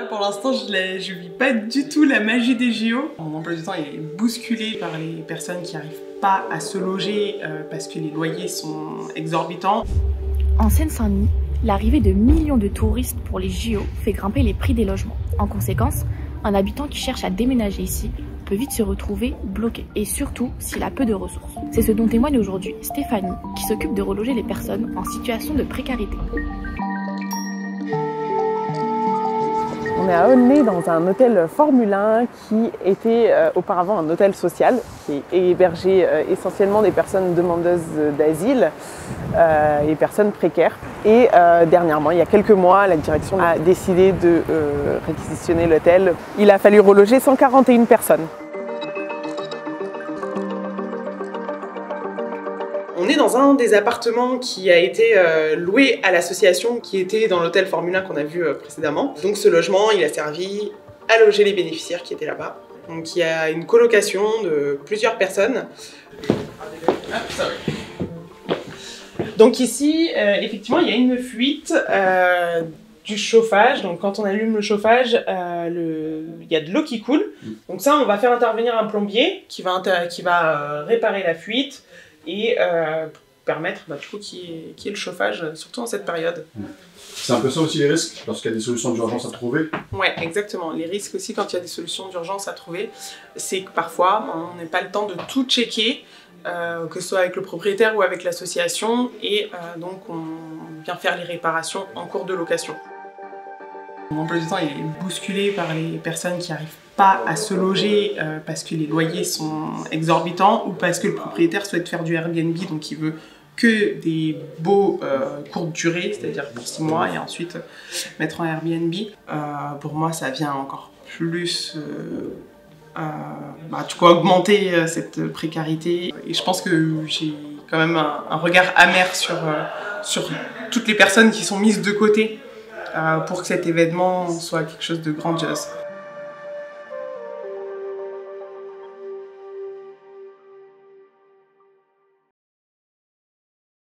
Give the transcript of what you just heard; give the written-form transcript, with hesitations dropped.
Là, pour l'instant, je vis pas du tout la magie des JO. Mon emploi du temps est bousculé par les personnes qui n'arrivent pas à se loger parce que les loyers sont exorbitants. En Seine-Saint-Denis, l'arrivée de millions de touristes pour les JO fait grimper les prix des logements. En conséquence, un habitant qui cherche à déménager ici peut vite se retrouver bloqué, et surtout s'il a peu de ressources. C'est ce dont témoigne aujourd'hui Stéphanie, qui s'occupe de reloger les personnes en situation de précarité. On est à Aulnay dans un hôtel Formule 1 qui était auparavant un hôtel social qui hébergeait essentiellement des personnes demandeuses d'asile et personnes précaires. Et dernièrement, il y a quelques mois, la direction a décidé de réquisitionner l'hôtel. Il a fallu reloger 141 personnes. On est dans un des appartements qui a été loué à l'association qui était dans l'hôtel Formule 1 qu'on a vu précédemment. Donc ce logement, il a servi à loger les bénéficiaires qui étaient là-bas. Donc il y a une colocation de plusieurs personnes. Donc ici, effectivement, il y a une fuite du chauffage. Donc quand on allume le chauffage, il y a de l'eau qui coule. Donc ça, on va faire intervenir un plombier qui va réparer la fuite et permettre du coup qu'il y ait le chauffage, surtout en cette période. C'est un peu ça aussi les risques, lorsqu'il y a des solutions d'urgence à trouver? Ouais, exactement. Les risques aussi quand il y a des solutions d'urgence à trouver, c'est que parfois on n'a pas le temps de tout checker, que ce soit avec le propriétaire ou avec l'association, et donc on vient faire les réparations en cours de location. Mon emploi du temps est bousculé par les personnes qui n'arrivent pas à se loger parce que les loyers sont exorbitants ou parce que le propriétaire souhaite faire du Airbnb, donc il veut que des baux courte durée, c'est-à-dire pour 6 mois et ensuite mettre en Airbnb. Pour moi, ça vient encore plus augmenter cette précarité. Et je pense que j'ai quand même un regard amer sur toutes les personnes qui sont mises de côté pour que cet événement soit quelque chose de grandiose.